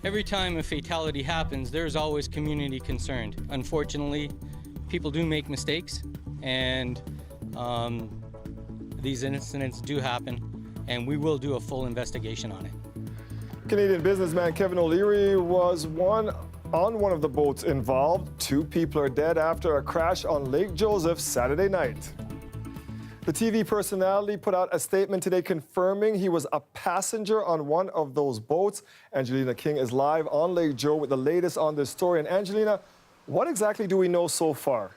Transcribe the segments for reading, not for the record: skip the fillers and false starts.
Every time a fatality happens, there's always community concerned. Unfortunately, people do make mistakes, and these incidents do happen, and we will do a full investigation on it. Canadian businessman Kevin O'Leary was on one of the boats involved. 2 people are dead after a crash on Lake Joseph Saturday night. The TV personality put out a statement today confirming he was a passenger on one of those boats. Angelina King is live on Lake Joe with the latest on this story. And Angelina, what exactly do we know so far?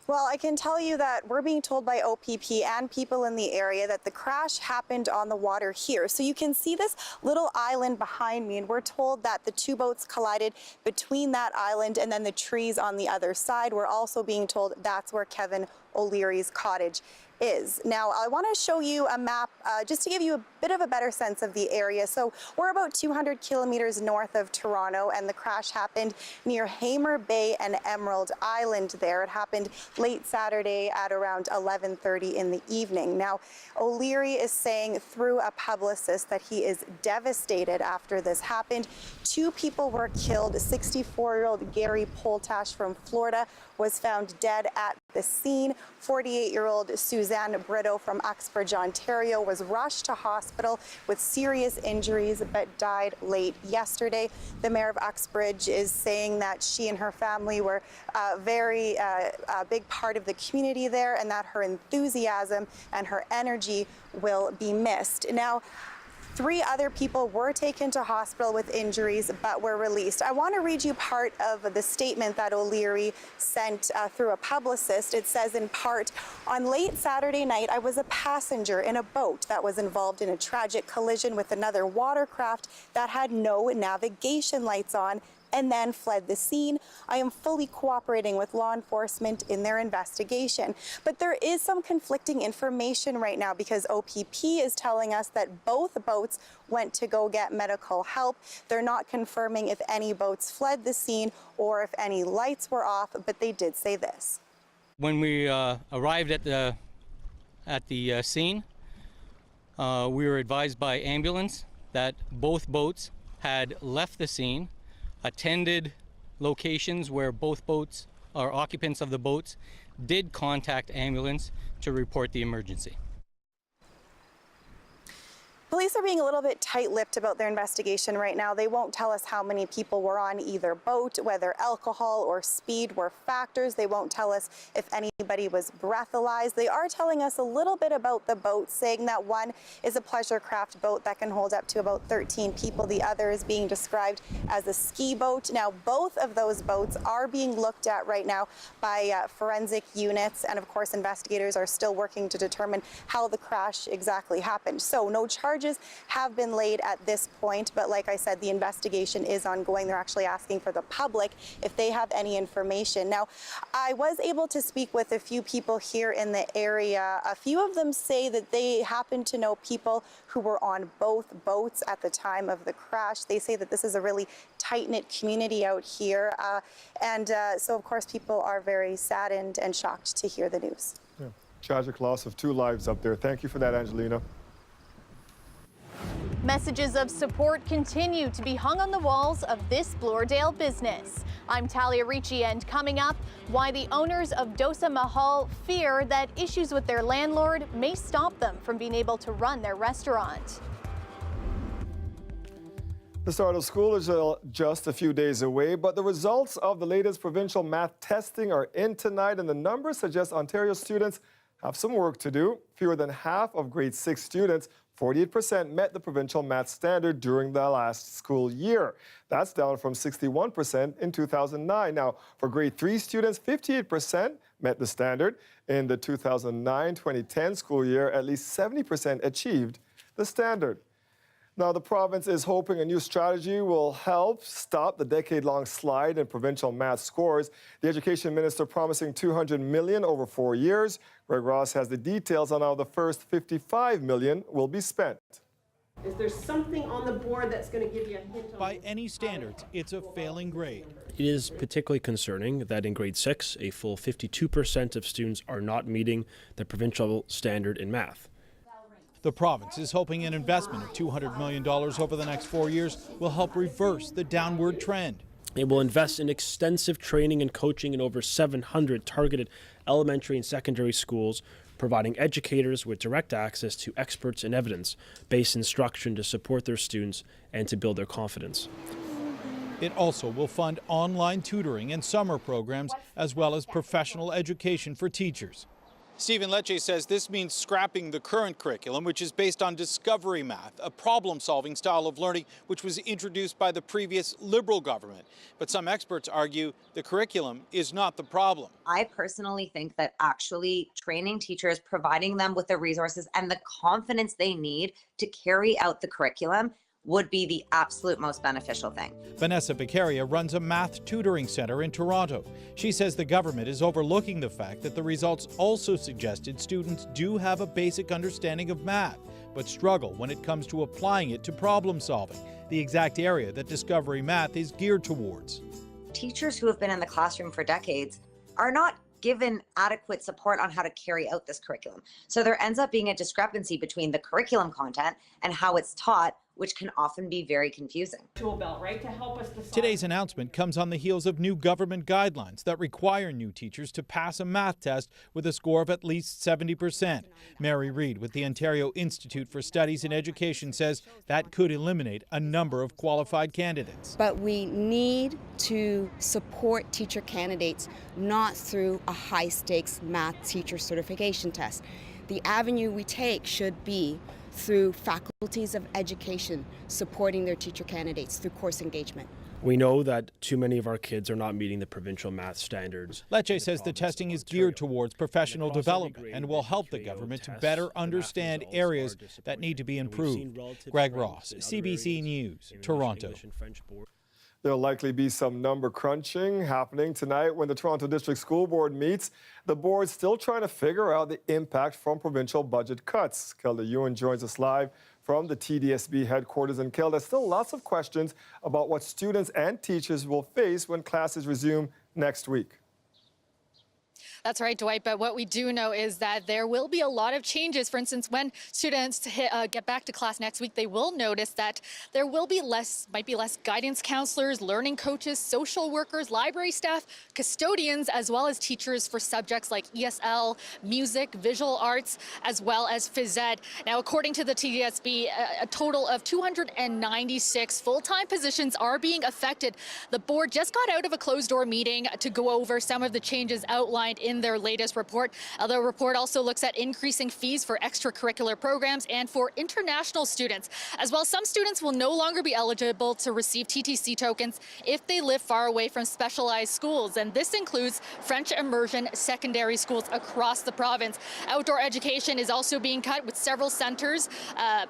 Well, I can tell you that we're being told by OPP and people in the area that the crash happened on the water here. So you can see this little island behind me, and we're told that the 2 boats collided between that island and then the trees on the other side. We're also being told that's where Kevin O'Leary's cottage is. Now, I want to show you a map just to give you a bit of a better sense of the area. So we're about 200 kilometers north of Toronto, and the crash happened near Hamer Bay and Emerald Island there. It happened late Saturday at around 11:30 in the evening. Now, O'Leary is saying through a publicist that he is devastated after this happened. 2 people were killed. 64-year-old Gary Poltash from Florida was found dead at the scene. 48-year-old Suzanne Brito from Uxbridge, Ontario was rushed to hospital with serious injuries but died late yesterday. The mayor of Uxbridge is saying that she and her family were a big part of the community there, and that her enthusiasm and her energy will be missed. Now, 3 other people were taken to hospital with injuries but were released. I want to read you part of the statement that O'Leary sent through a publicist. It says in part, "On late Saturday night, I was a passenger in a boat that was involved in a tragic collision with another watercraft that had no navigation lights on and then fled the scene. I am fully cooperating with law enforcement in their investigation." But there is some conflicting information right now because OPP is telling us that both boats went to go get medical help. They're not confirming if any boats fled the scene or if any lights were off, but they did say this. When we arrived at the scene, we were advised by ambulance that both boats had left the scene, attended locations where both boats or occupants of the boats did contact ambulance to report the emergency. Police are being a little bit tight-lipped about their investigation right now. They won't tell us how many people were on either boat, whether alcohol or speed were factors. They won't tell us if anybody was breathalyzed. They are telling us a little bit about the boat, saying that one is a pleasure craft boat that can hold up to about 13 people. The other is being described as a ski boat. Now, both of those boats are being looked at right now by forensic units, and of course, investigators are still working to determine how the crash exactly happened. So no charges have been laid at this point, but like I said, the investigation is ongoing. They're actually asking for the public if they have any information. Now, I was able to speak with a few people here in the area. A few of them say that they happen to know people who were on both boats at the time of the crash. They say that this is a really tight-knit community out here. So, of course, people are very saddened and shocked to hear the news. Yeah. Tragic loss of 2 lives up there. Thank you for that, Angelina. Messages of support continue to be hung on the walls of this Bloordale business. I'm Talia Ricci, and coming up, why the owners of Dosa Mahal fear that issues with their landlord may stop them from being able to run their restaurant. The start of school is just a few days away, but the results of the latest provincial math testing are in tonight, and the numbers suggest Ontario students have some work to do. Fewer than half of grade 6 students, 48%, met the provincial math standard during the last school year. That's down from 61% in 2009. Now, for grade 3 students, 58% met the standard. In the 2009-2010 school year, at least 70% achieved the standard. Now, the province is hoping a new strategy will help stop the decade-long slide in provincial math scores. The education minister promising $200 million over 4 years. Greg Ross has the details on how the first $55 million will be spent. Is there something on the board that's going to give you a hint? By any standards, it's a failing grade. It is particularly concerning that in grade 6, a full 52% of students are not meeting the provincial standard in math. The province is hoping an investment of $200 million over the next 4 years will help reverse the downward trend. It will invest in extensive training and coaching in over 700 targeted elementary and secondary schools, providing educators with direct access to experts and evidence-based instruction to support their students and to build their confidence. It also will fund online tutoring and summer programs, as well as professional education for teachers. Stephen Lecce says this means scrapping the current curriculum, which is based on discovery math, a problem-solving style of learning which was introduced by the previous Liberal government. But some experts argue the curriculum is not the problem. I personally think that actually training teachers, providing them with the resources and the confidence they need to carry out the curriculum would be the absolute most beneficial thing. Vanessa Beccaria runs a math tutoring center in Toronto. She says the government is overlooking the fact that the results also suggested students do have a basic understanding of math, but struggle when it comes to applying it to problem solving, the exact area that Discovery Math is geared towards. Teachers who have been in the classroom for decades are not given adequate support on how to carry out this curriculum. So there ends up being a discrepancy between the curriculum content and how it's taught, which can often be very confusing. Tool belt, right, to help us decide. Today's announcement comes on the heels of new government guidelines that require new teachers to pass a math test with a score of at least 70%. Mary Reid with the Ontario Institute for Studies in Education says that could eliminate a number of qualified candidates. But we need to support teacher candidates not through a high-stakes math teacher certification test. The avenue we take should be through faculties of education supporting their teacher candidates through course engagement. We know that too many of our kids are not meeting the provincial math standards. Lecce says the testing is geared towards professional development and will help the government to better understand areas that need to be improved. Greg Ross, CBC News, Toronto. There'll likely be some number crunching happening tonight when the Toronto District School Board meets. The board's still trying to figure out the impact from provincial budget cuts. Kelda Ewan joins us live from the TDSB headquarters. And Kelda, still lots of questions about what students and teachers will face when classes resume next week. That's right, Dwight, but what we do know is that there will be a lot of changes. For instance, when students get back to class next week, they will notice that there will be might be less guidance counselors, learning coaches, social workers, library staff, custodians, as well as teachers for subjects like ESL, music, visual arts, as well as phys ed. Now, according to the TDSB, a total of 296 full-time positions are being affected. The board just got out of a closed-door meeting to go over some of the changes outlined in their latest report. The report also looks at increasing fees for extracurricular programs and for international students. As well, some students will no longer be eligible to receive TTC tokens if they live far away from specialized schools. And this includes French immersion secondary schools across the province. Outdoor education is also being cut, with several centers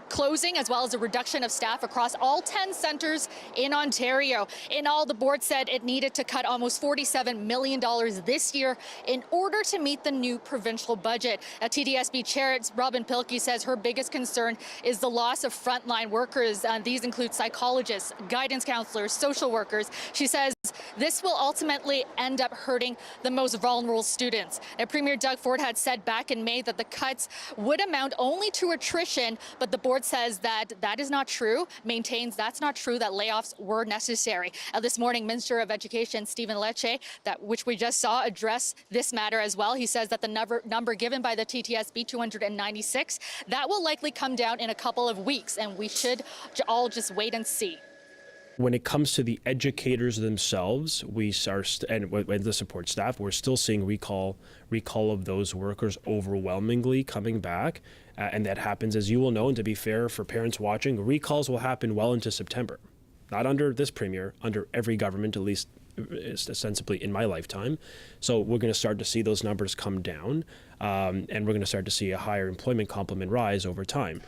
closing, as well as a reduction of staff across all 10 centers in Ontario. In all, the board said it needed to cut almost $47 million this year in order to meet the new provincial budget. TDSB Chair Robin Pilkey says her biggest concern is the loss of frontline workers. These include psychologists, guidance counselors, social workers. She says this will ultimately end up hurting the most vulnerable students. Now, Premier Doug Ford had said back in May that the cuts would amount only to attrition, but the board says that that is not true, maintains that's not true, that layoffs were necessary. This morning, Minister of Education Stephen Lecce, which we just saw, address this matter as well. He says that the number given by the TTSB, 296, that will likely come down in a couple of weeks, and we should all just wait and see. When it comes to the educators themselves, and with the support staff, we're still seeing recall of those workers overwhelmingly coming back. And that happens, as you will know, and to be fair for parents watching, recalls will happen well into September. Not under this premier, under every government, at least ostensibly in my lifetime. So we're going to start to see those numbers come down, and we're going to start to see a higher employment complement rise over time.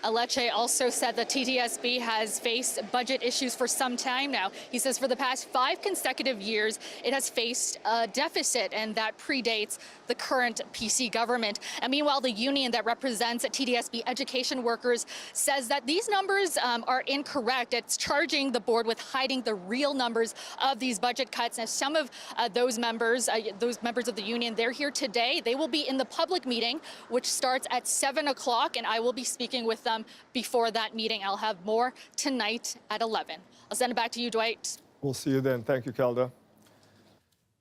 Lecce also said that TTSB has faced budget issues for some time now. He says for the past 5 consecutive years, it has faced a deficit, and that predates the current PC government. And meanwhile, the union that represents TTSB education workers says that these numbers are incorrect. It's charging the board with hiding the real numbers of these budget cuts. And some of those members of the union, they're here today. They will be in the public meeting, which starts at 7 o'clock, and I will be speaking with them before that meeting. I'll have more tonight at 11. I'll send it back to you, Dwight. We'll see you then. Thank you, Kelda.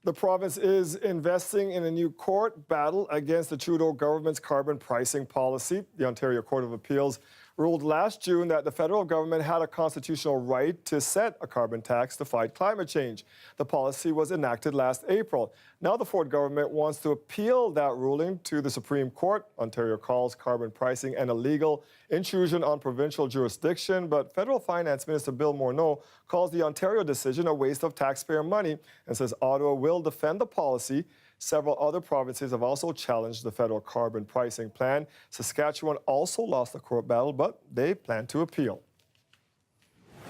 The province is investing in a new court battle against the Trudeau government's carbon pricing policy. The Ontario Court of Appeals ruled last June that the federal government had a constitutional right to set a carbon tax to fight climate change. The policy was enacted last April. Now the Ford government wants to appeal that ruling to the Supreme Court. Ontario calls carbon pricing an illegal intrusion on provincial jurisdiction, but Federal Finance Minister Bill Morneau calls the Ontario decision a waste of taxpayer money and says Ottawa will defend the policy. Several other provinces have also challenged the federal carbon pricing plan. Saskatchewan also lost the court battle, but they plan to appeal.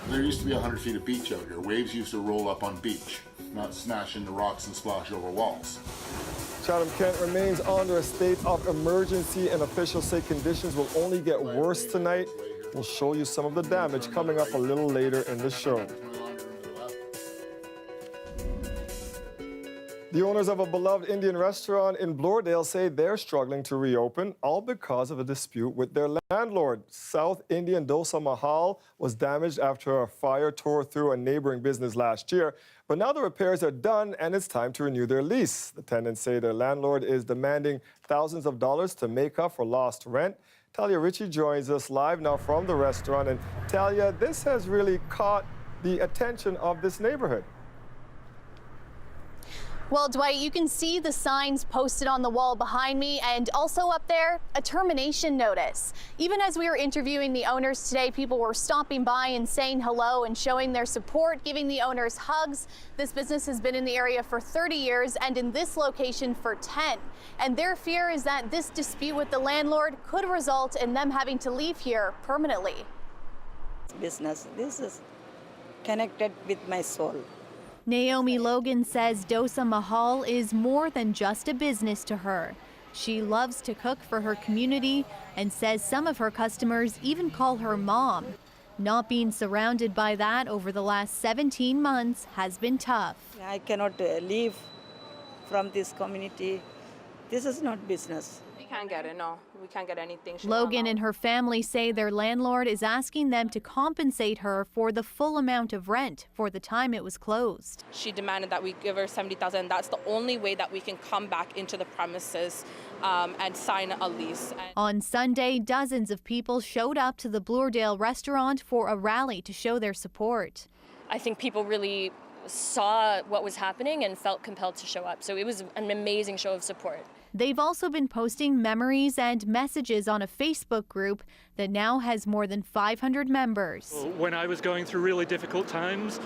There used to be 100 feet of beach out here. Waves used to roll up on beach, not smash into rocks and splash over walls. Chatham-Kent remains under a state of emergency, and officials say conditions will only get worse tonight. We'll show you some of the damage coming up a little later in the show. The owners of a beloved Indian restaurant in Bloordale say they're struggling to reopen, all because of a dispute with their landlord. South Indian Dosa Mahal was damaged after a fire tore through a neighboring business last year. But now the repairs are done and it's time to renew their lease. The tenants say their landlord is demanding thousands of dollars to make up for lost rent. Talia Ritchie joins us live now from the restaurant. And Talia, this has really caught the attention of this neighborhood. Well, Dwight, you can see the signs posted on the wall behind me, and also up there, a termination notice. Even as we were interviewing the owners today, people were stopping by and saying hello and showing their support, giving the owners hugs. This business has been in the area for 30 years and in this location for 10. And their fear is that this dispute with the landlord could result in them having to leave here permanently. Business, this is connected with my soul. Naomi Logan says Dosa Mahal is more than just a business to her. She loves to cook for her community and says some of her customers even call her mom. Not being surrounded by that over the last 17 months has been tough. I cannot leave from this community. This is not business. We can't get it, no. We can't get anything. Logan and her family say their landlord is asking them to compensate her for the full amount of rent for the time it was closed. She demanded that we give her $70,000. That's the only way that we can come back into the premises and sign a lease. On Sunday, dozens of people showed up to the Bloordale restaurant for a rally to show their support. I think people really saw what was happening and felt compelled to show up. So it was an amazing show of support. They've also been posting memories and messages on a Facebook group that now has more than 500 members. When I was going through really difficult times,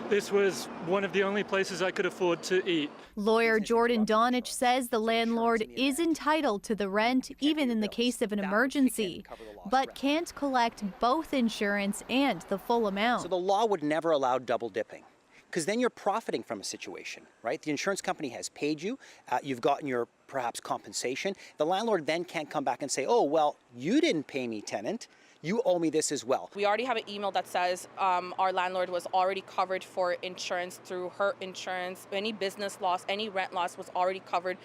this was one of the only places I could afford to eat. Lawyer Jordan Donich says the landlord is entitled to the rent even in the case of an emergency, but can't collect both insurance and the full amount. So the law would never allow double dipping, because then you're profiting from a situation, right? The insurance company has paid you, you've gotten your perhaps compensation. The landlord then can't come back and say, oh, well, you didn't pay me, tenant. You owe me this as well. We already have an email that says our landlord was already covered for insurance through her insurance. Any business loss, any rent loss was already covered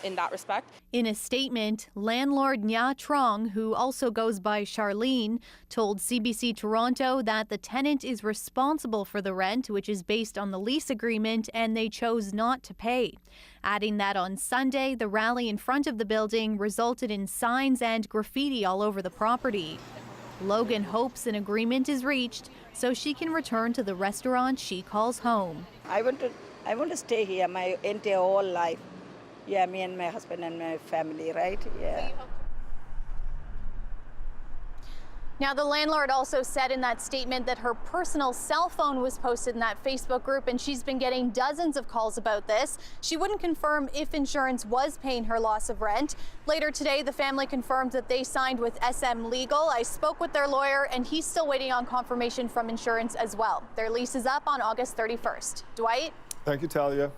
in that respect. In a statement, landlord Nya Trong, who also goes by Charlene, told CBC Toronto that the tenant is responsible for the rent, which is based on the lease agreement, and they chose not to pay. Adding that on Sunday, the rally in front of the building resulted in signs and graffiti all over the property. Logan hopes an agreement is reached so she can return to the restaurant she calls home. I want to stay here my entire whole life. Yeah, me and my husband and my family, right? Yeah. Now, the landlord also said in that statement that her personal cell phone was posted in that Facebook group, and she's been getting dozens of calls about this. She wouldn't confirm if insurance was paying her loss of rent. Later today, the family confirmed that they signed with SM Legal. I spoke with their lawyer, and he's still waiting on confirmation from insurance as well. Their lease is up on August 31st. Dwight? Thank you, Talia.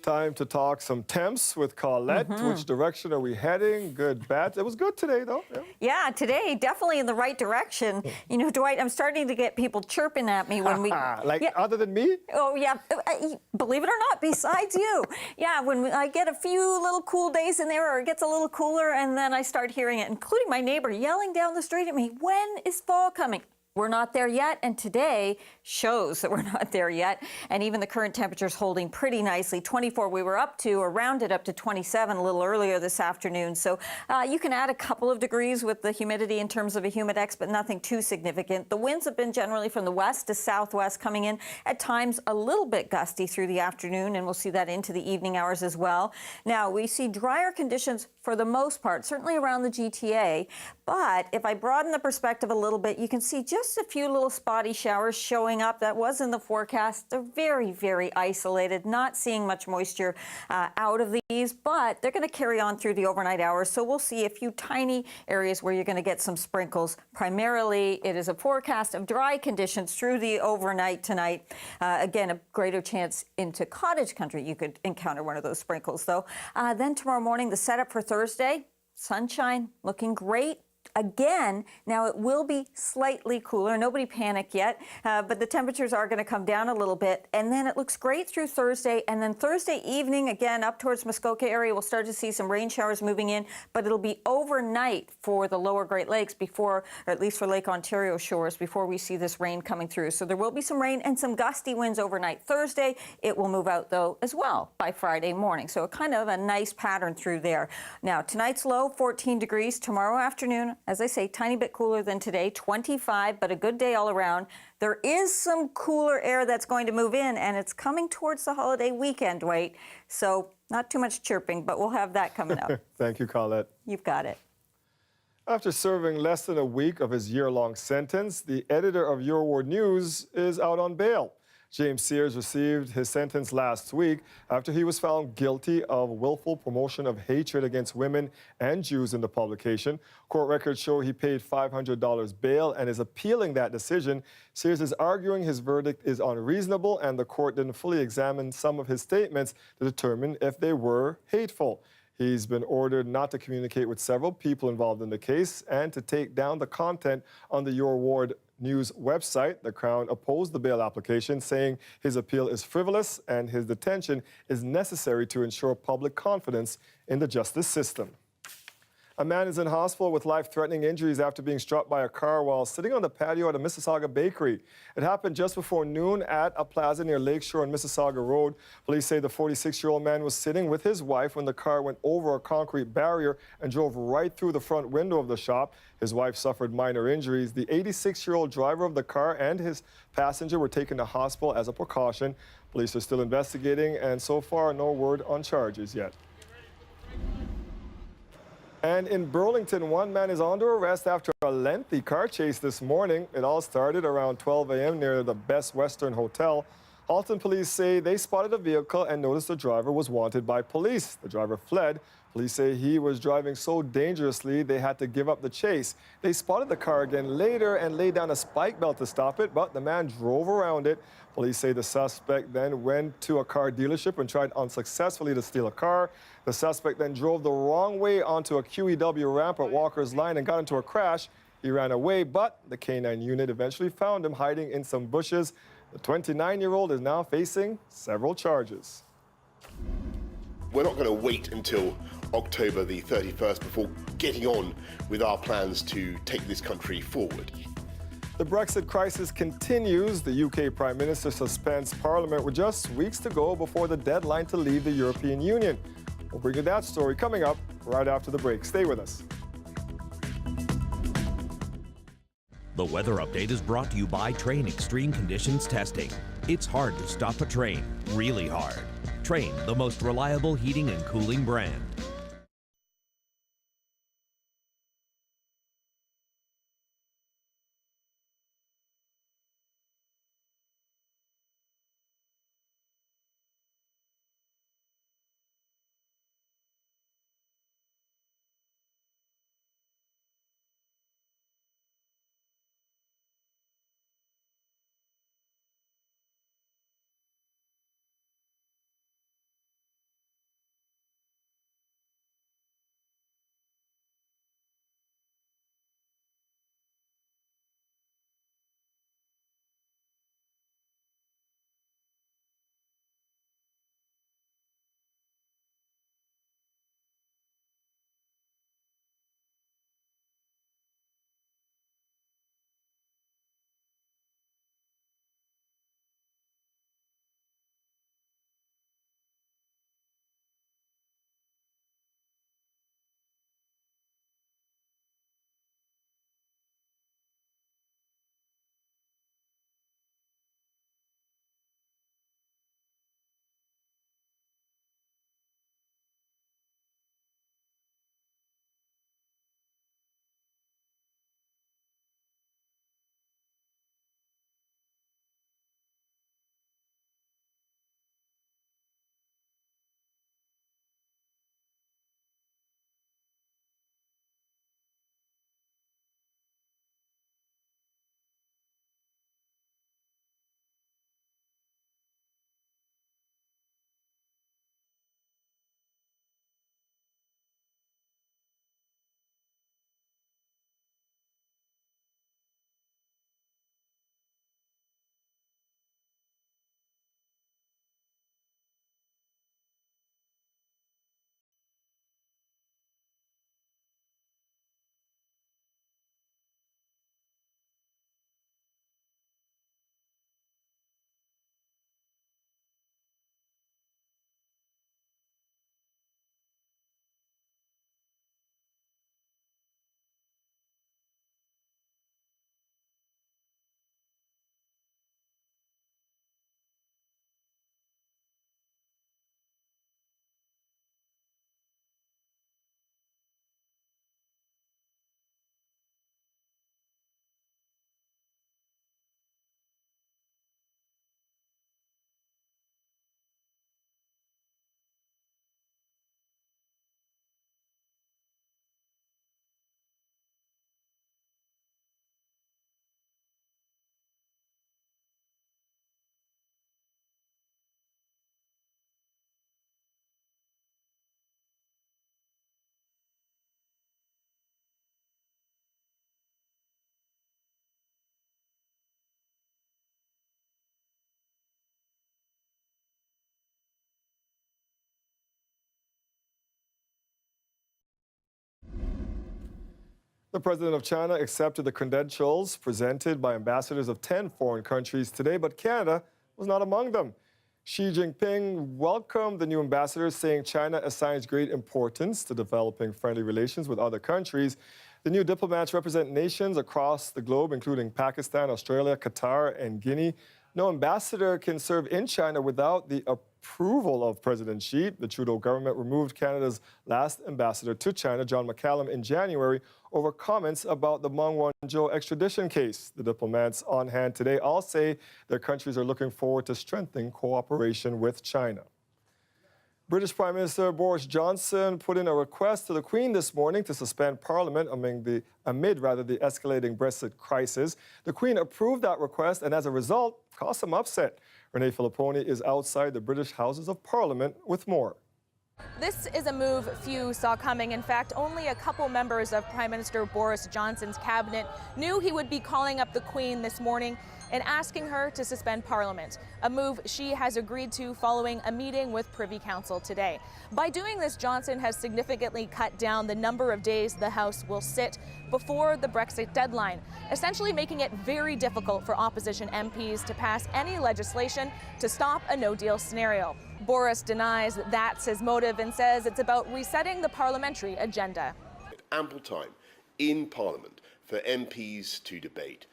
Time to talk some temps with Colette. Which direction are we heading? Good, bad? It was good today, though. Yeah, today, definitely in the right direction. You know, Dwight, I'm starting to get people chirping at me when we... Like, other than me? Oh, yeah. Believe it or not, besides you. Yeah, when I get a few little cool days in there, or it gets a little cooler, and then I start hearing it, including my neighbor yelling down the street at me, when is fall coming? We're not there yet, and today shows that we're not there yet. And even the current temperature's holding pretty nicely. 24 we were up to, or rounded up to 27 a little earlier this afternoon. So you can add a couple of degrees with the humidity in terms of a humidex, but nothing too significant. The winds have been generally from the west to southwest, coming in at times a little bit gusty through the afternoon, and we'll see that into the evening hours as well. Now, we see drier conditions for the most part, certainly around the GTA. But if I broaden the perspective a little bit, you can see just a few little spotty showers showing up. That was in the forecast. They're very, very isolated, not seeing much moisture out of these, but they're going to carry on through the overnight hours. So we'll see a few tiny areas where you're going to get some sprinkles. Primarily, it is a forecast of dry conditions through the overnight tonight. Again, a greater chance into cottage country you could encounter one of those sprinkles, though. Then tomorrow morning, the setup for Thursday, sunshine, looking great. Again, now it will be slightly cooler. Nobody panic yet, but the temperatures are going to come down a little bit. And then it looks great through Thursday. And then Thursday evening, again, up towards Muskoka area, we'll start to see some rain showers moving in. But it'll be overnight for the lower Great Lakes before, or at least for Lake Ontario shores, before we see this rain coming through. So there will be some rain and some gusty winds overnight Thursday. It will move out, though, as well by Friday morning. So kind of a nice pattern through there. Now, tonight's low, 14 degrees. Tomorrow afternoon, as I say, tiny bit cooler than today, 25, but a good day all around. There is some cooler air that's going to move in, and it's coming towards the holiday weekend, Dwight. So not too much chirping, but we'll have that coming up. Thank you, Colette. You've got it. After serving less than a week of his year-long sentence, the editor of Your Ward News is out on bail. James Sears received his sentence last week after he was found guilty of willful promotion of hatred against women and Jews in the publication. Court records show he paid $500 bail and is appealing that decision. Sears is arguing his verdict is unreasonable and the court didn't fully examine some of his statements to determine if they were hateful. He's been ordered not to communicate with several people involved in the case and to take down the content on the Your Ward News website. The Crown opposed the bail application, saying his appeal is frivolous and his detention is necessary to ensure public confidence in the justice system. A man is in hospital with life-threatening injuries after being struck by a car while sitting on the patio at a Mississauga bakery. It happened just before noon at a plaza near Lakeshore and Mississauga Road. Police say the 46-year-old man was sitting with his wife when the car went over a concrete barrier and drove right through the front window of the shop. His wife suffered minor injuries. The 86-year-old driver of the car and his passenger were taken to hospital as a precaution. Police are still investigating, and so far, no word on charges yet. And in Burlington, one man is under arrest after a lengthy car chase this morning. It all started around 12 a.m. near the Best Western Hotel. Halton police say they spotted a vehicle and noticed the driver was wanted by police. The driver fled. Police say he was driving so dangerously they had to give up the chase. They spotted the car again later and laid down a spike belt to stop it, but the man drove around it. Police say the suspect then went to a car dealership and tried unsuccessfully to steal a car. The suspect then drove the wrong way onto a QEW ramp at Walker's Line and got into a crash. He ran away, but the K-9 unit eventually found him hiding in some bushes. The 29-year-old is now facing several charges. We're not going to wait until October the 31st before getting on with our plans to take this country forward. The Brexit crisis continues. The UK Prime Minister suspends Parliament with just weeks to go before the deadline to leave the European Union. We'll bring you that story coming up right after the break. Stay with us. The weather update is brought to you by Train Extreme Conditions Testing. It's hard to stop a train, really hard. Train, the most reliable heating and cooling brand. The president of China accepted the credentials presented by ambassadors of 10 foreign countries today, but Canada was not among them. Xi Jinping welcomed the new ambassadors, saying China assigns great importance to developing friendly relations with other countries. The new diplomats represent nations across the globe, including Pakistan, Australia, Qatar, and Guinea. No ambassador can serve in China without the approval of President Xi. The Trudeau government removed Canada's last ambassador to China, John McCallum, in January over comments about the Meng Wanzhou extradition case. The diplomats on hand today all say their countries are looking forward to strengthening cooperation with China. British Prime Minister Boris Johnson put in a request to the Queen this morning to suspend Parliament amid the escalating Brexit crisis. The Queen approved that request and as a result caused some upset. Renee Filipponi is outside the British Houses of Parliament with more. This is a move few saw coming. In fact, only a couple members of Prime Minister Boris Johnson's cabinet knew he would be calling up the Queen this morning and asking her to suspend Parliament, a move she has agreed to following a meeting with Privy Council today. By doing this, Johnson has significantly cut down the number of days the House will sit before the Brexit deadline, essentially making it very difficult for opposition MPs to pass any legislation to stop a no-deal scenario. Boris denies that's his motive and says it's about resetting the parliamentary agenda. Ample time in Parliament for MPs to debate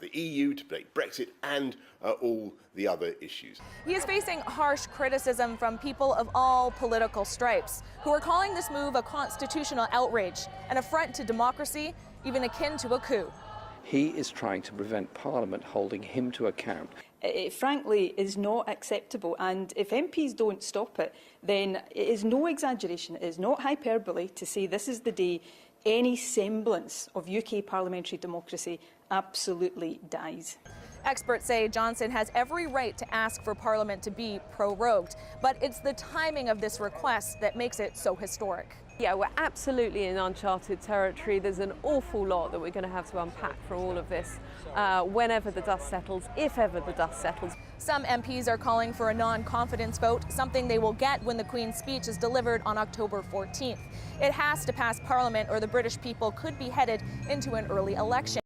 the EU, to debate Brexit and all the other issues. He is facing harsh criticism from people of all political stripes who are calling this move a constitutional outrage, an affront to democracy, even akin to a coup. He is trying to prevent Parliament holding him to account. It frankly is not acceptable, and if MPs don't stop it, then it is no exaggeration, it is not hyperbole to say this is the day any semblance of UK parliamentary democracy absolutely dies. Experts say Johnson has every right to ask for Parliament to be prorogued, but it's the timing of this request that makes it so historic. Yeah, we're absolutely in uncharted territory. There's an awful lot that we're going to have to unpack from all of this whenever the dust settles, if ever the dust settles. Some MPs are calling for a non-confidence vote, something they will get when the Queen's speech is delivered on October 14th. It has to pass Parliament or the British people could be headed into an early election.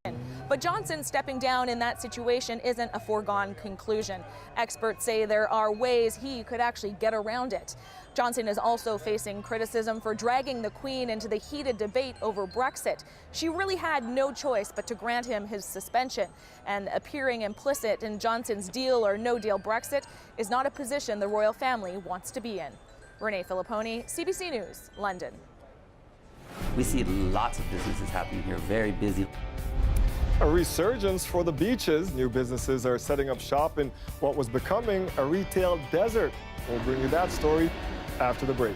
But Johnson stepping down in that situation isn't a foregone conclusion. Experts say there are ways he could actually get around it. Johnson is also facing criticism for dragging the Queen into the heated debate over Brexit. She really had no choice but to grant him his suspension, and appearing implicit in Johnson's deal or no-deal Brexit is not a position the royal family wants to be in. Renee Filipponi, CBC News, London. We see lots of businesses happening here, very busy. A resurgence for the beaches. New businesses are setting up shop in what was becoming a retail desert. We'll bring you that story after the break.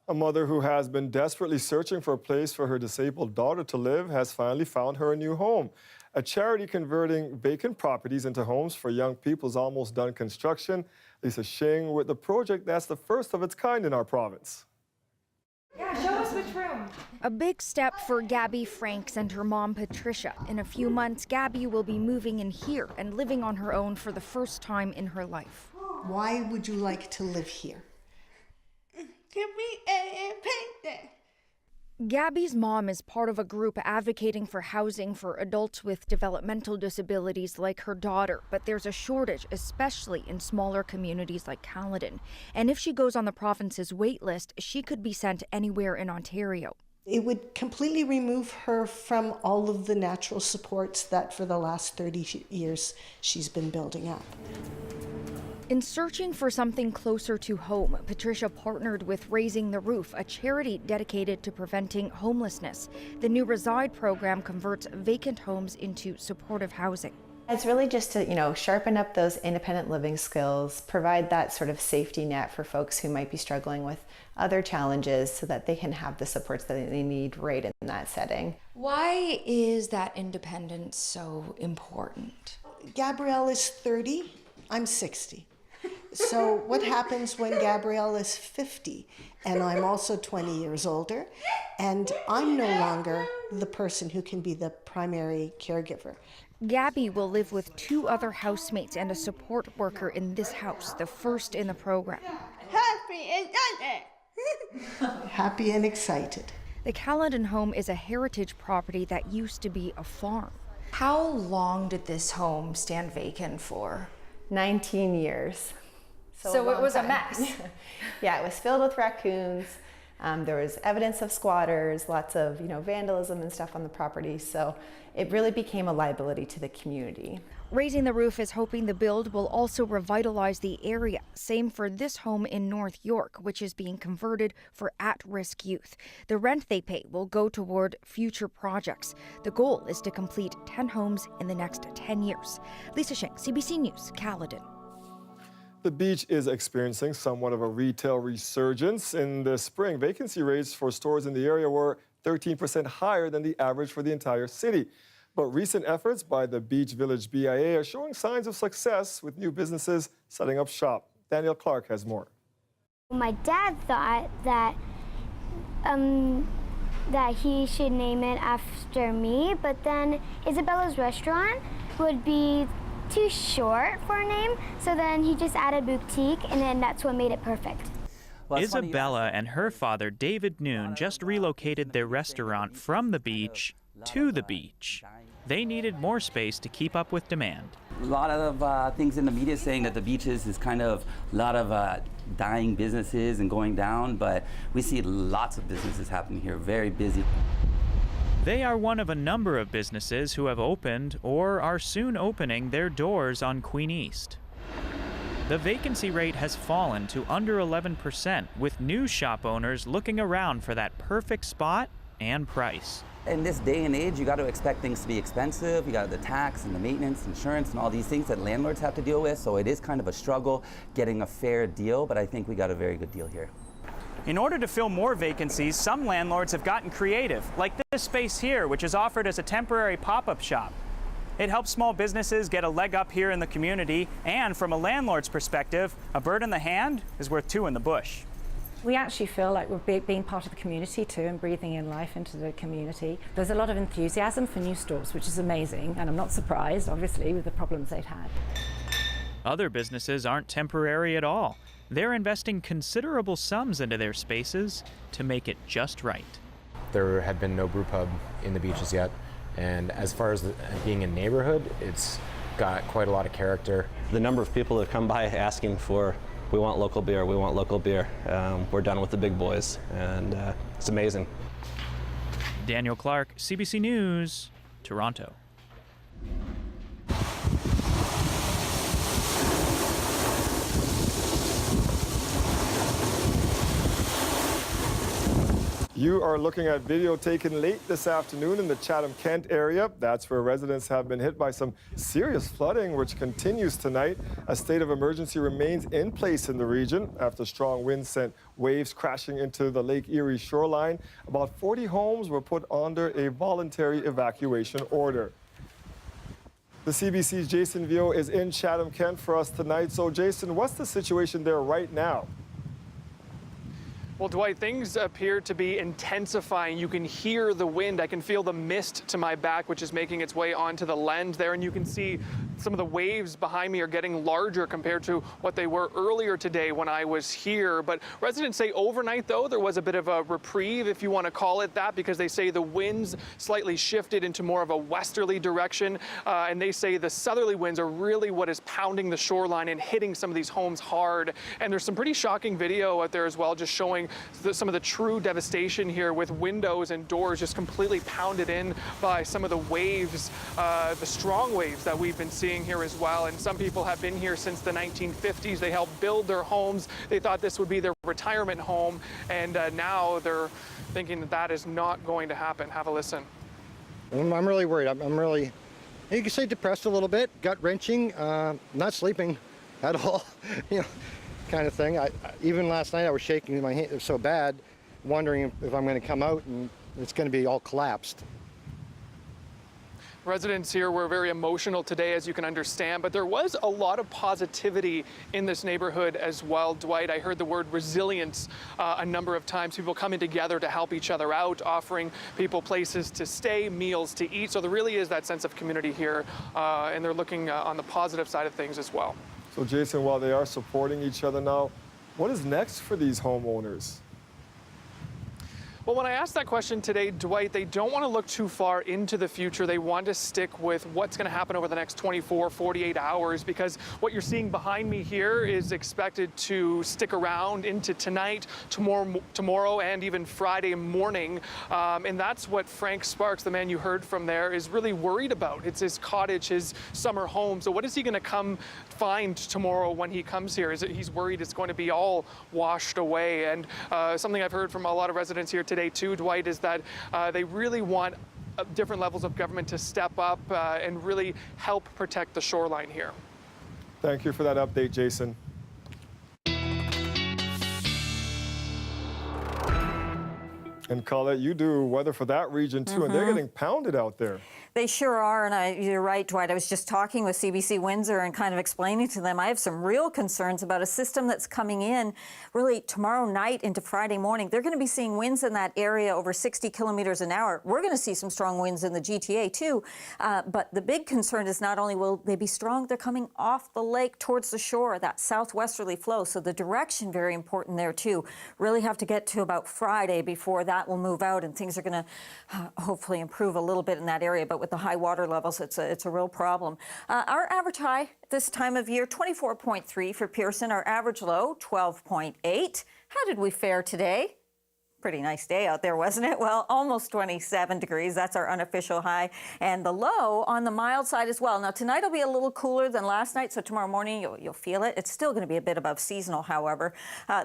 A mother who has been desperately searching for a place for her disabled daughter to live has finally found her a new home. A charity converting vacant properties into homes for young people is almost done construction. Lisa Shing with the project that's the first of its kind in our province. Yeah, show us which room. A big step for Gabby Franks and her mom, Patricia. In a few months, Gabby will be moving in here and living on her own for the first time in her life. Why would you like to live here? Can we paint that? Gabby's mom is part of a group advocating for housing for adults with developmental disabilities like her daughter, but there's a shortage, especially in smaller communities like Caledon. And if she goes on the province's wait list, she could be sent anywhere in Ontario. It would completely remove her from all of the natural supports that for the last 30 years she's been building up. In searching for something closer to home, Patricia partnered with Raising the Roof, a charity dedicated to preventing homelessness. The new Reside program converts vacant homes into supportive housing. It's really just to, sharpen up those independent living skills, provide that sort of safety net for folks who might be struggling with other challenges so that they can have the supports that they need right in that setting. Why is that independence so important? Gabrielle is 30, I'm 60. So what happens when Gabrielle is 50 and I'm also 20 years older and I'm no longer the person who can be the primary caregiver? Gabby will live with 2 other housemates and a support worker in this house, the first in the program. Happy and excited. Happy and excited. The Caledon home is a heritage property that used to be a farm. How long did this home stand vacant for? 19 years. So it was a mess. Yeah, it was filled with raccoons. There was evidence of squatters, lots of vandalism and stuff on the property. So it really became a liability to the community. Raising the Roof is hoping the build will also revitalize the area. Same for this home in North York, which is being converted for at-risk youth. The rent they pay will go toward future projects. The goal is to complete 10 homes in the next 10 years. Lisa Shing, CBC News, Caledon. The beach is experiencing somewhat of a retail resurgence. In the spring, vacancy rates for stores in the area were 13% higher than the average for the entire city. But recent efforts by the Beach Village BIA are showing signs of success with new businesses setting up shop. Daniel Clark has more. My dad thought that he should name it after me, but then Isabella's Restaurant would be too short for a name, so then he just added boutique, and then that's what made it perfect. Well, Isabella and her father, David Noon, just relocated their restaurant from the beach to the beach. They needed more space to keep up with demand. A lot of things in the media saying that the beaches is kind of a lot of dying businesses and going down, but we see lots of businesses happening here, very busy. They are one of a number of businesses who have opened or are soon opening their doors on Queen East. The vacancy rate has fallen to under 11%, with new shop owners looking around for that perfect spot and price. In this day and age, you got to expect things to be expensive. You got the tax and the maintenance, insurance, and all these things that landlords have to deal with. So it is kind of a struggle getting a fair deal, but I think we got a very good deal here. In order to fill more vacancies, some landlords have gotten creative, like this space here, which is offered as a temporary pop-up shop. It helps small businesses get a leg up here in the community, and from a landlord's perspective, a bird in the hand is worth 2 in the bush. We actually feel like we're being part of the community too and breathing in life into the community. There's a lot of enthusiasm for new stores, which is amazing, and I'm not surprised, obviously, with the problems they've had. Other businesses aren't temporary at all. They're investing considerable sums into their spaces to make it just right. There had been no brew pub in the beaches yet, and as far as being a neighborhood, it's got quite a lot of character. The number of people that come by asking for, we want local beer, we want local beer. We're done with the big boys, and it's amazing. Daniel Clark, CBC News, Toronto. You are looking at video taken late this afternoon in the Chatham-Kent area. That's where residents have been hit by some serious flooding, which continues tonight. A state of emergency remains in place in the region after strong winds sent waves crashing into the Lake Erie shoreline. About 40 homes were put under a voluntary evacuation order. The CBC's Jason Vio is in Chatham-Kent for us tonight. So, Jason, what's the situation there right now? Well, Dwight, things appear to be intensifying. You can hear the wind. I can feel the mist to my back, which is making its way onto the lens there. And you can see some of the waves behind me are getting larger compared to what they were earlier today when I was here. But residents say overnight, though, there was a bit of a reprieve, if you want to call it that, because they say the winds slightly shifted into more of a westerly direction. And they say the southerly winds are really what is pounding the shoreline and hitting some of these homes hard. And there's some pretty shocking video out there as well, just showing some of the true devastation here with windows and doors just completely pounded in by some of the waves, the strong waves that we've been seeing here as well. And some people have been here since the 1950s. They helped build their homes. They thought this would be their retirement home. And now they're thinking that that is not going to happen. Have a listen. I'm really worried. I'm really, you can say depressed a little bit, gut wrenching, not sleeping at all. You know, kind of thing. Even last night I was shaking my hand, it was so bad, wondering if I'm going to come out and it's going to be all collapsed. Residents here were very emotional today, as you can understand, but there was a lot of positivity in this neighborhood as well, Dwight. I heard the word resilience a number of times. People coming together to help each other out, offering people places to stay, meals to eat. So there really is that sense of community here, and they're looking on the positive side of things as well. So, Jason, while they are supporting each other now, what is next for these homeowners? Well, when I asked that question today, Dwight, they don't want to look too far into the future. They want to stick with what's going to happen over the next 24, 48 hours, because what you're seeing behind me here is expected to stick around into tonight, tomorrow, and even Friday morning. And that's what Frank Sparks, the man you heard from there, is really worried about. It's his cottage, his summer home. So what is he going to come find tomorrow when he comes here? He's worried it's going to be all washed away. And something I've heard from a lot of residents here today too, Dwight, is that they really want different levels of government to step up and really help protect the shoreline here. Thank you for that update, Jason. And Colette, you do weather for that region too, and they're getting pounded out there. They sure are, and you're right, Dwight. I was just talking with CBC Windsor and kind of explaining to them I have some real concerns about a system that's coming in really tomorrow night into Friday morning. They're going to be seeing winds in that area over 60 kilometers an hour. We're going to see some strong winds in the GTA too, but the big concern is not only will they be strong, they're coming off the lake towards the shore, that southwesterly flow. So the direction very important there too. Really have to get to about Friday before that will move out, and things are going to hopefully improve a little bit in that area. But with the high water levels, it's a real problem. Our average high this time of year, 24.3 for Pearson. Our average low, 12.8. How did we fare today? Pretty nice day out there, wasn't it? Well, almost 27 degrees. That's our unofficial high. And the low on the mild side as well. Now, tonight will be a little cooler than last night, so tomorrow morning you'll feel it. It's still going to be a bit above seasonal, however.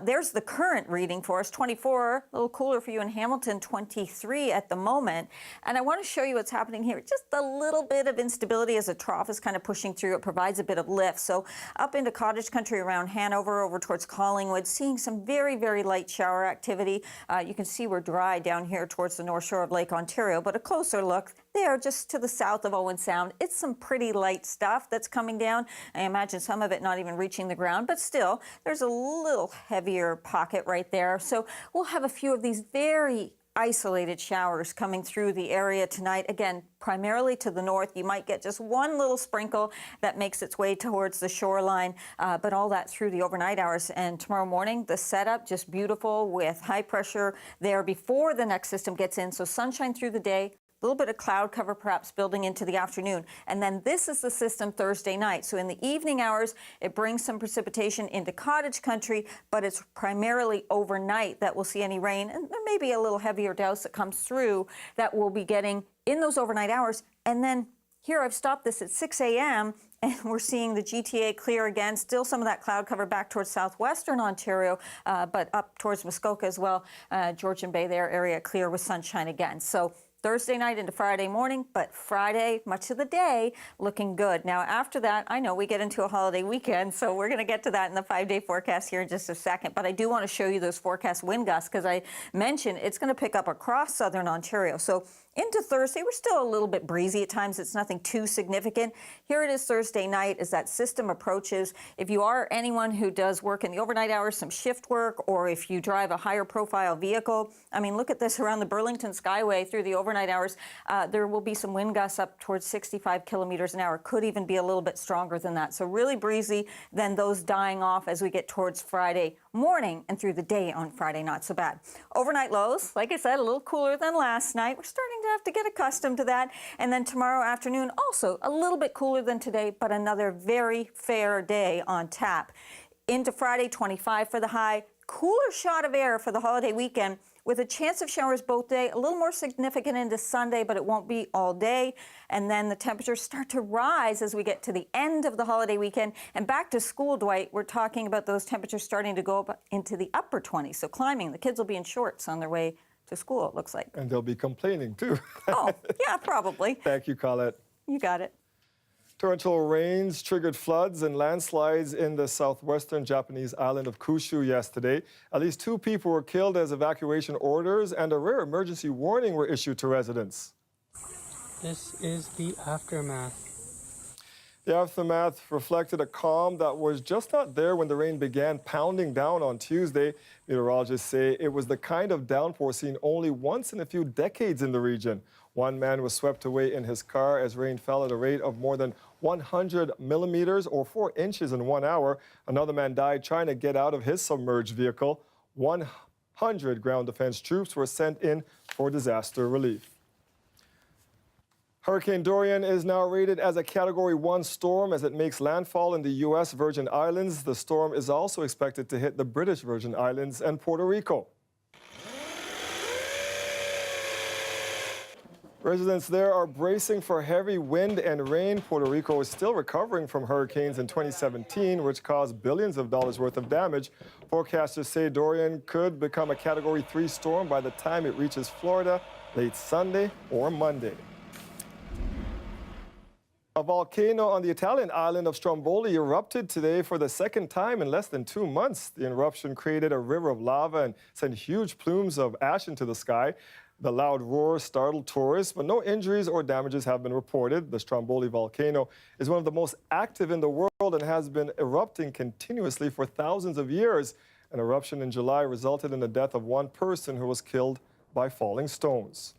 There's the current reading for us, 24, a little cooler for you in Hamilton, 23 at the moment. And I want to show you what's happening here. Just a little bit of instability as a trough is kind of pushing through. It provides a bit of lift. So up into cottage country around Hanover, over towards Collingwood, seeing some very, very light shower activity. You can see we're dry down here towards the north shore of Lake Ontario, but a closer look there just to the south of Owen Sound. It's some pretty light stuff that's coming down. I imagine some of it not even reaching the ground, but still, there's a little heavier pocket right there. So we'll have a few of these very isolated showers coming through the area tonight. Again, primarily to the north. You might get just one little sprinkle that makes its way towards the shoreline, but all that through the overnight hours. And tomorrow morning, the setup just beautiful with high pressure there before the next system gets in. So sunshine through the day, a little bit of cloud cover perhaps building into the afternoon. And then this is the system Thursday night. So in the evening hours, it brings some precipitation into cottage country, but it's primarily overnight that we'll see any rain. And there may be a little heavier douse that comes through that we'll be getting in those overnight hours. And then here I've stopped this at 6 a.m. and we're seeing the GTA clear again. Still some of that cloud cover back towards southwestern Ontario, but up towards Muskoka as well. Georgian Bay there area clear with sunshine again. So Thursday night into Friday morning, but Friday, much of the day, looking good. Now, after that, I know we get into a holiday weekend, so we're going to get to that in the 5-day forecast here in just a second. But I do want to show you those forecast wind gusts because I mentioned it's going to pick up across southern Ontario. So into Thursday, we're still a little bit breezy at times. It's nothing too significant. Here it is Thursday night as that system approaches. If you are anyone who does work in the overnight hours, some shift work, or if you drive a higher profile vehicle, I mean, look at this around the Burlington Skyway through the overnight hours. There will be some wind gusts up towards 65 kilometers an hour. Could even be a little bit stronger than that. So really breezy, then those dying off as we get towards Friday morning and through the day on Friday, not so bad. Overnight lows, like I said, a little cooler than last night. We're starting to have to get accustomed to that. And then tomorrow afternoon, also a little bit cooler than today, but another very fair day on tap. Into Friday, 25 for the high. Cooler shot of air for the holiday weekend with a chance of showers both day, a little more significant into Sunday, but it won't be all day. And then the temperatures start to rise as we get to the end of the holiday weekend. And back to school, Dwight, we're talking about those temperatures starting to go up into the upper 20s. So climbing, the kids will be in shorts on their way to school, it looks like. And they'll be complaining too. Oh, yeah, probably. Thank you, Colette. You got it. Torrential rains triggered floods and landslides in the southwestern Japanese island of Kyushu yesterday. At least 2 people were killed as evacuation orders and a rare emergency warning were issued to residents. This is the aftermath. The aftermath reflected a calm that was just not there when the rain began pounding down on Tuesday. Meteorologists say it was the kind of downpour seen only once in a few decades in the region. One man was swept away in his car as rain fell at a rate of more than 100 millimeters or 4 inches in 1 hour. Another man died trying to get out of his submerged vehicle. 100 ground defense troops were sent in for disaster relief. Hurricane Dorian is now rated as a Category 1 storm as it makes landfall in the U.S. Virgin Islands. The storm is also expected to hit the British Virgin Islands and Puerto Rico. Residents there are bracing for heavy wind and rain. Puerto Rico is still recovering from hurricanes in 2017, which caused billions of dollars worth of damage. Forecasters say Dorian could become a Category 3 storm by the time it reaches Florida late Sunday or Monday. A volcano on the Italian island of Stromboli erupted today for the second time in less than 2 months. The eruption created a river of lava and sent huge plumes of ash into the sky. The loud roar startled tourists, but no injuries or damages have been reported. The Stromboli volcano is one of the most active in the world and has been erupting continuously for thousands of years. An eruption in July resulted in the death of 1 person who was killed by falling stones.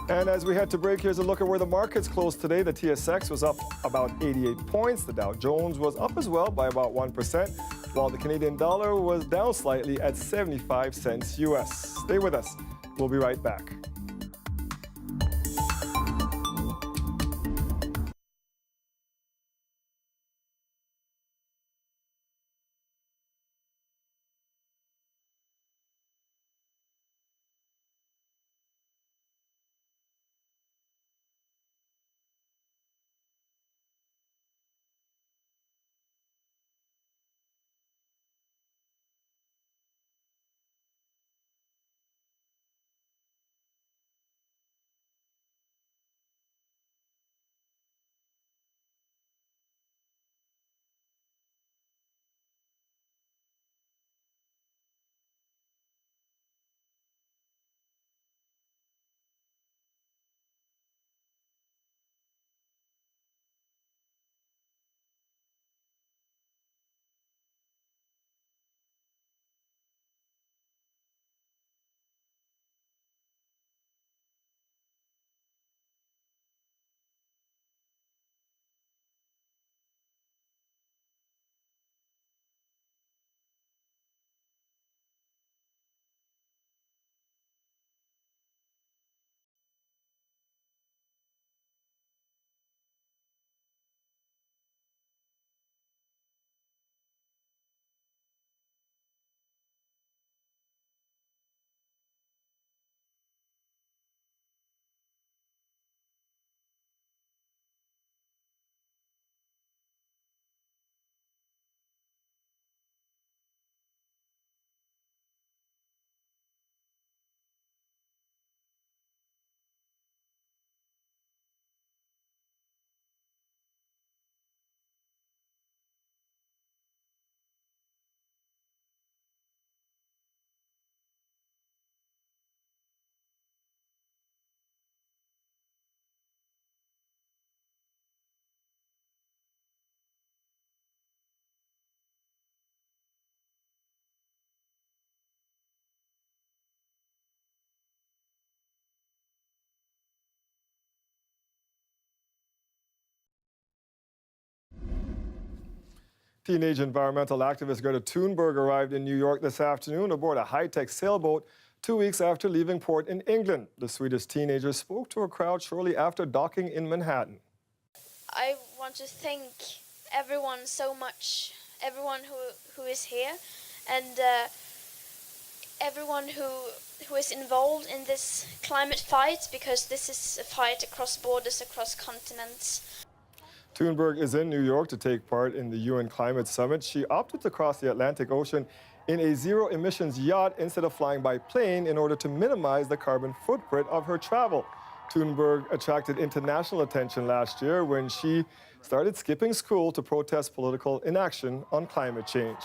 And as we head to break, here's a look at where the markets closed today. The TSX was up about 88 points. The Dow Jones was up as well by about 1%, while the Canadian dollar was down slightly at 75 cents US. Stay with us. We'll be right back. Teenage environmental activist Greta Thunberg arrived in New York this afternoon aboard a high-tech sailboat 2 weeks after leaving port in England. The Swedish teenager spoke to a crowd shortly after docking in Manhattan. I want to thank everyone so much, everyone who is here, and everyone who is involved in this climate fight, because this is a fight across borders, across continents. Thunberg is in New York to take part in the UN Climate Summit. She opted to cross the Atlantic Ocean in a zero-emissions yacht instead of flying by plane in order to minimize the carbon footprint of her travel. Thunberg attracted international attention last year when she started skipping school to protest political inaction on climate change.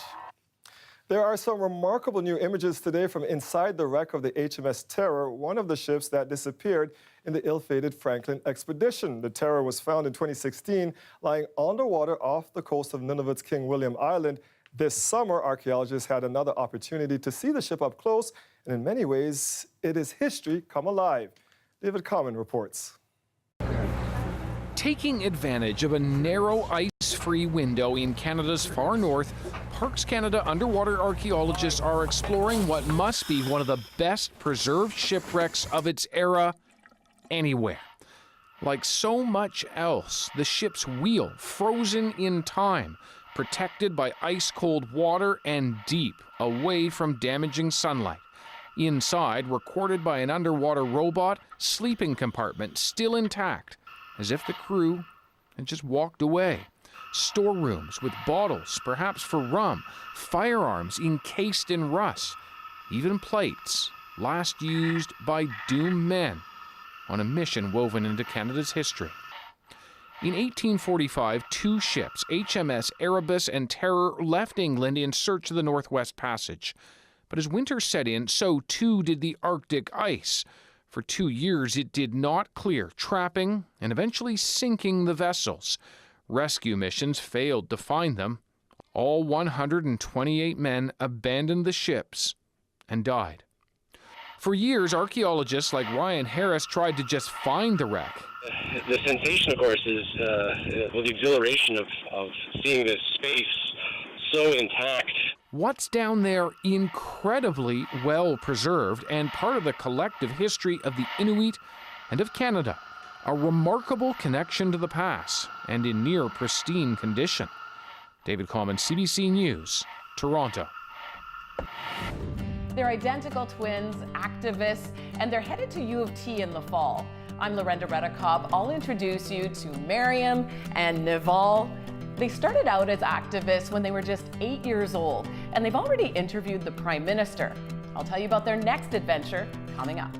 There are some remarkable new images today from inside the wreck of the HMS Terror, one of the ships that disappeared in the ill-fated Franklin expedition. The Terror was found in 2016, lying underwater off the coast of Nunavut's King William Island. This summer, archaeologists had another opportunity to see the ship up close, and in many ways, it is history come alive. David Common reports. Taking advantage of a narrow ice-free window in Canada's far north, Parks Canada underwater archaeologists are exploring what must be one of the best preserved shipwrecks of its era anywhere. Like so much else, the ship's wheel frozen in time, protected by ice-cold water and deep away from damaging sunlight. Inside, recorded by an underwater robot, sleeping compartment still intact, as if the crew had just walked away. Storerooms with bottles, perhaps for rum, firearms encased in rust, even plates last used by doomed men on a mission woven into Canada's history. In 1845, two ships, HMS Erebus and Terror, left England in search of the Northwest Passage. But as winter set in, so too did the Arctic ice. For 2 years, it did not clear, trapping and eventually sinking the vessels. Rescue missions failed to find them. All 128 men abandoned the ships and died. For years, archaeologists like Ryan Harris tried to just find the wreck. The sensation, of course, is the exhilaration of seeing this space so intact. What's down there incredibly well preserved and part of the collective history of the Inuit and of Canada. A remarkable connection to the past and in near pristine condition. David Common, CBC News, Toronto. They're identical twins, activists, and they're headed to U of T in the fall. I'm Lorenda Redikob. I'll introduce you to Miriam and Naval. They started out as activists when they were just 8 years old, and they've already interviewed the Prime Minister. I'll tell you about their next adventure coming up.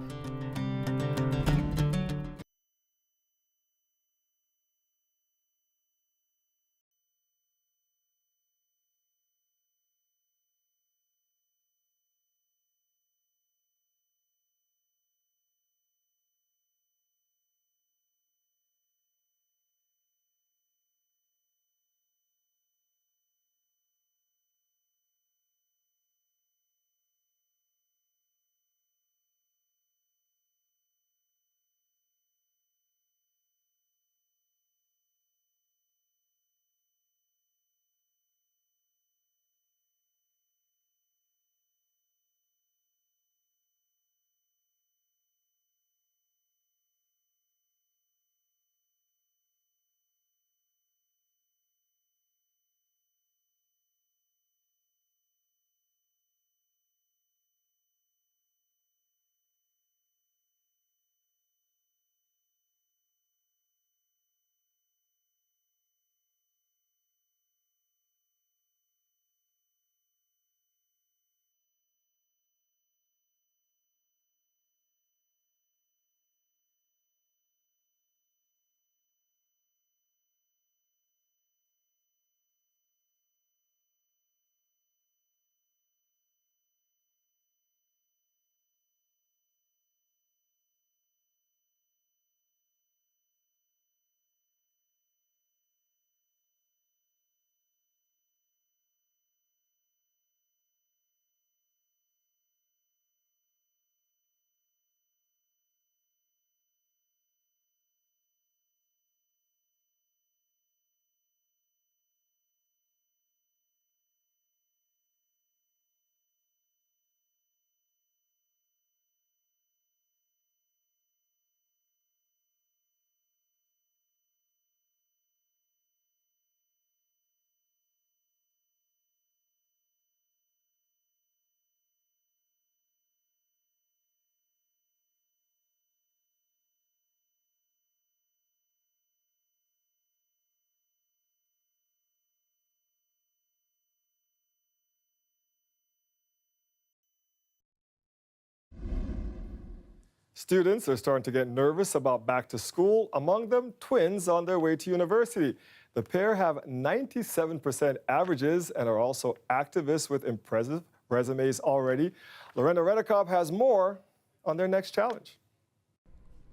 Students are starting to get nervous about back to school, among them twins on their way to university. The pair have 97% averages and are also activists with impressive resumes already. Lorenda Redekop has more on their next challenge.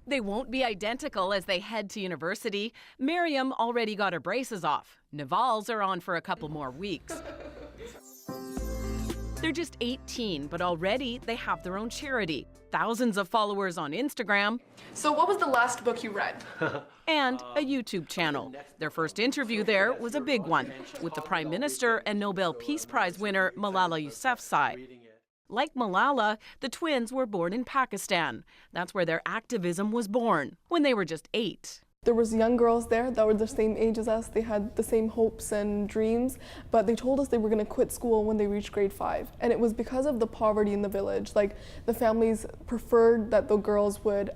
They won't be identical as they head to university. Miriam already got her braces off. Naval's are on for a couple more weeks. They're just 18, but already they have their own charity. Thousands of followers on Instagram. So what was the last book you read? And a YouTube channel. Their first interview there was a big one, with the Prime Minister and Nobel Peace Prize winner Malala Yousafzai. Like Malala, the twins were born in Pakistan. That's where their activism was born, when they were just 8. There was young girls there that were the same age as us. They had the same hopes and dreams, but they told us they were going to quit school when they reached grade 5. And it was because of the poverty in the village. Like, the families preferred that the girls would,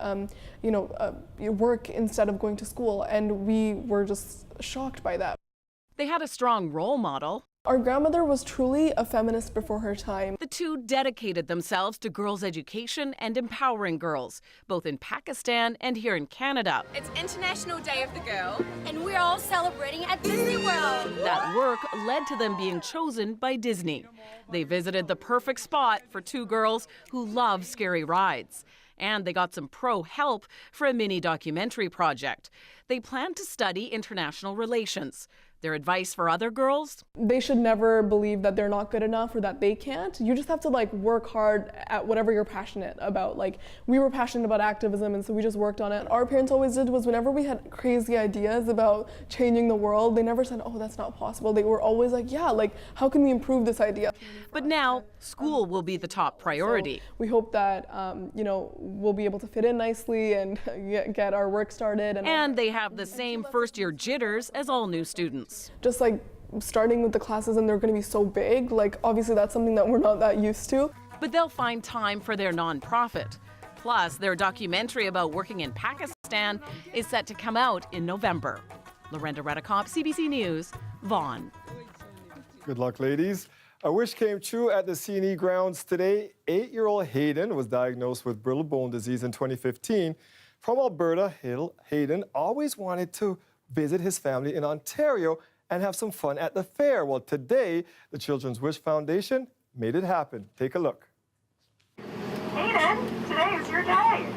work instead of going to school. And we were just shocked by that. They had a strong role model. Our grandmother was truly a feminist before her time. The two dedicated themselves to girls' education and empowering girls, both in Pakistan and here in Canada. It's International Day of the Girl, and we're all celebrating at Disney World. That work led to them being chosen by Disney. They visited the perfect spot for two girls who love scary rides. And they got some pro help for a mini documentary project. They plan to study international relations. Their advice for other girls? They should never believe that they're not good enough or that they can't. You just have to work hard at whatever you're passionate about. We were passionate about activism, and so we just worked on it. Our parents always did was whenever we had crazy ideas about changing the world, they never said, oh, that's not possible. They were always like, yeah, how can we improve this idea? But now school will be the top priority. So we hope that, we'll be able to fit in nicely and get our work started. And they have the same first-year jitters as all new students. Just starting with the classes, and they're going to be so big, obviously that's something that we're not that used to. But they'll find time for their nonprofit. Plus, their documentary about working in Pakistan is set to come out in November. Lorenda Redekop, CBC News, Vaughan. Good luck, ladies. A wish came true at the CNE grounds today. 8-year-old Hayden was diagnosed with brittle bone disease in 2015. From Alberta, Hayden always wanted to visit his family in Ontario and have some fun at the fair. Well, today, the Children's Wish Foundation made it happen. Take a look. Hayden, today is your day.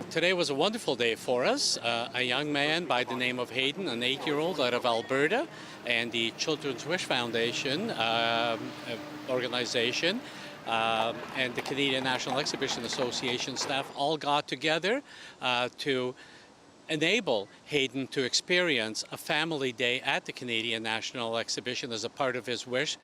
Today was a wonderful day for us. A young man by the name of Hayden, an 8-year-old out of Alberta, and the Children's Wish Foundation organization and the Canadian National Exhibition Association staff all got together to enable Hayden to experience a family day at the Canadian National Exhibition as a part of his wish.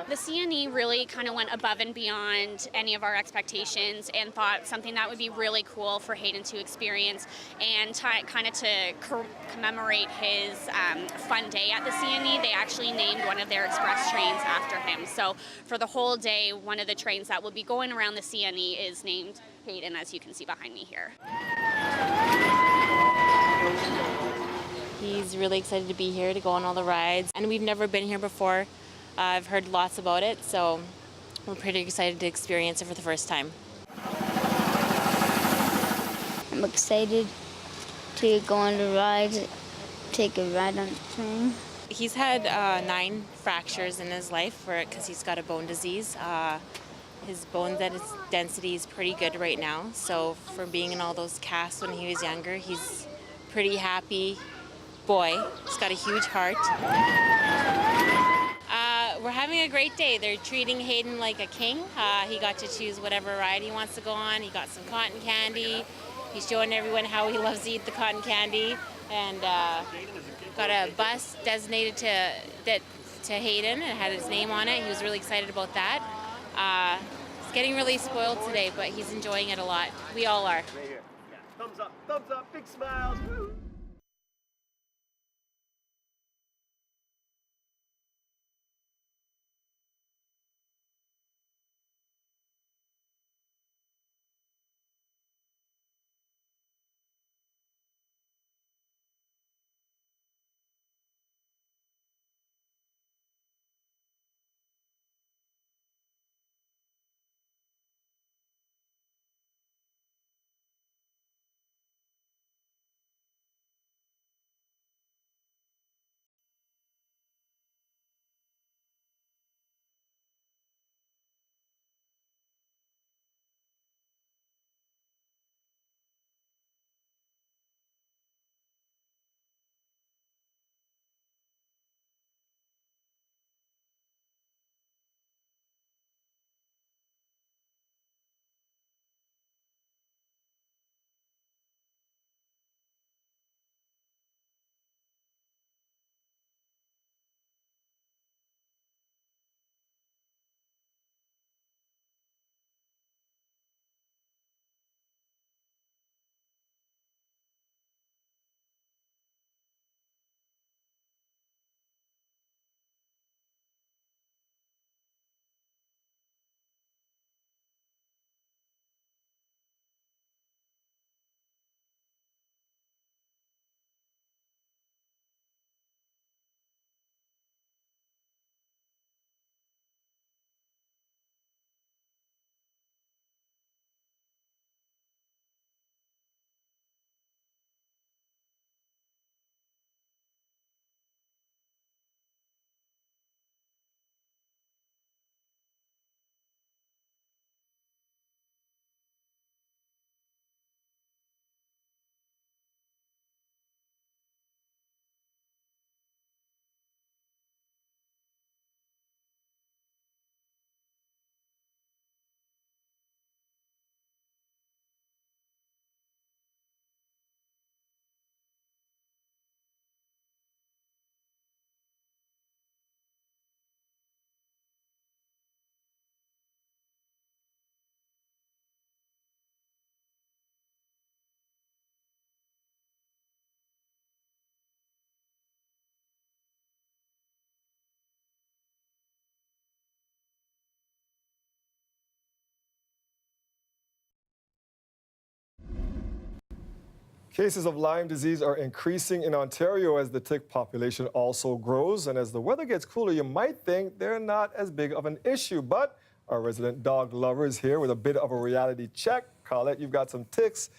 The CNE really kind of went above and beyond any of our expectations and thought something that would be really cool for Hayden to experience and kind of to commemorate his fun day at the CNE. They actually named one of their express trains after him. So for the whole day, one of the trains that will be going around the CNE is named Hayden, as you can see behind me here. He's really excited to be here to go on all the rides, and we've never been here before. I've heard lots about it, so we're pretty excited to experience it for the first time. I'm excited to go on the ride, take a ride on the train. He's had 9 fractures in his life because he's got a bone disease. His bone density is pretty good right now, so for being in all those casts when he was younger, he's a pretty happy boy. He's got a huge heart. We're having a great day. They're treating Hayden like a king. He got to choose whatever ride he wants to go on. He got some cotton candy. He's showing everyone how he loves to eat the cotton candy. And got a bus designated to Hayden and had his name on it. He was really excited about that. He's getting really spoiled today, but he's enjoying it a lot. We all are. Thumbs up, big smiles. Woo. Cases of Lyme disease are increasing in Ontario as the tick population also grows. And as the weather gets cooler, you might think they're not as big of an issue. But our resident dog lover is here with a bit of a reality check. Colette, you've got some tips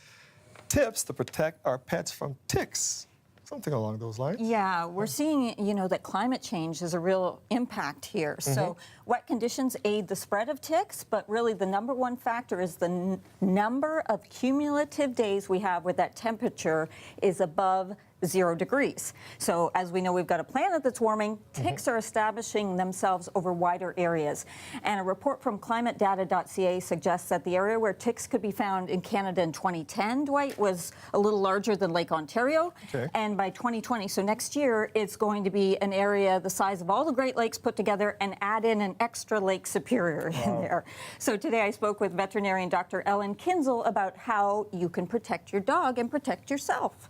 to protect our pets from ticks. Something along those lines. Yeah, we're seeing, that climate change is a real impact here. So wet conditions aid the spread of ticks, but really the number one factor is the number of cumulative days we have where that temperature is above 0 degrees. So as we know, we've got a planet that's warming. Ticks are establishing themselves over wider areas. And a report from climatedata.ca suggests that the area where ticks could be found in Canada in 2010, Dwight, was a little larger than Lake Ontario. Okay. And by 2020, so next year, it's going to be an area the size of all the Great Lakes put together and add in an extra Lake Superior in there. So today I spoke with veterinarian Dr. Ellen Kinzel about how you can protect your dog and protect yourself.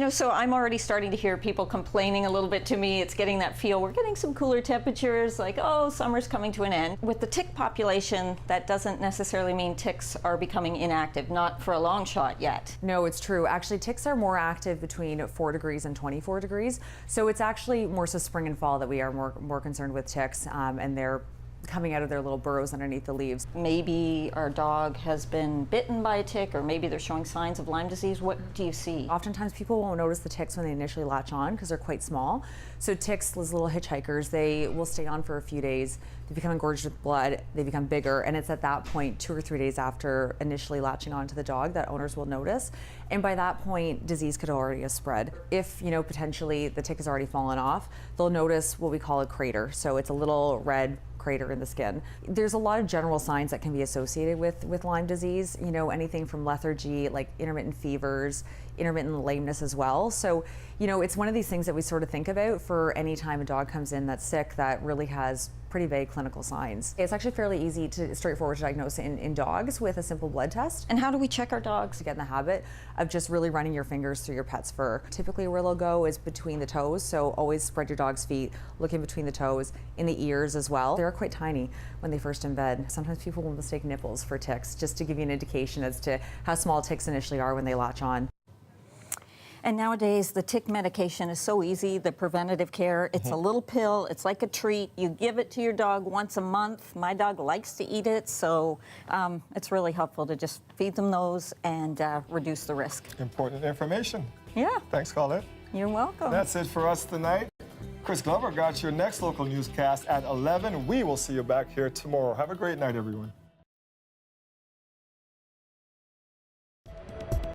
So I'm already starting to hear people complaining a little bit to me. It's getting that feel. We're getting some cooler temperatures, like, oh, summer's coming to an end. With the tick population, that doesn't necessarily mean ticks are becoming inactive, not for a long shot yet. No, it's true. Actually, ticks are more active between 4 degrees and 24 degrees. So it's actually more so spring and fall that we are more concerned with ticks, and they're coming out of their little burrows underneath the leaves. Maybe our dog has been bitten by a tick, or maybe they're showing signs of Lyme disease. What do you see? Oftentimes people won't notice the ticks when they initially latch on because they're quite small. So ticks, those little hitchhikers, they will stay on for a few days. They become engorged with blood, they become bigger, and it's at that point, 2 or 3 days after initially latching onto the dog, that owners will notice. And by that point, disease could already have spread. If, potentially the tick has already fallen off, they'll notice what we call a crater. So it's a little red crater in the skin. There's a lot of general signs that can be associated with Lyme disease, anything from lethargy, like intermittent fevers, intermittent lameness as well. So, it's one of these things that we sort of think about for any time a dog comes in that's sick that really has pretty vague clinical signs. It's actually fairly straightforward to diagnose in dogs with a simple blood test. And how do we check our dogs? To get in the habit of just really running your fingers through your pet's fur. Typically where they'll go is between the toes, so always spread your dog's feet, look in between the toes, in the ears as well. They're quite tiny when they first embed. Sometimes people will mistake nipples for ticks, just to give you an indication as to how small ticks initially are when they latch on. And nowadays, the tick medication is so easy, the preventative care. It's a little pill. It's like a treat. You give it to your dog once a month. My dog likes to eat it, so it's really helpful to just feed them those and reduce the risk. Important information. Yeah. Thanks, Colette. You're welcome. That's it for us tonight. Chris Glover got your next local newscast at 11. We will see you back here tomorrow. Have a great night, everyone.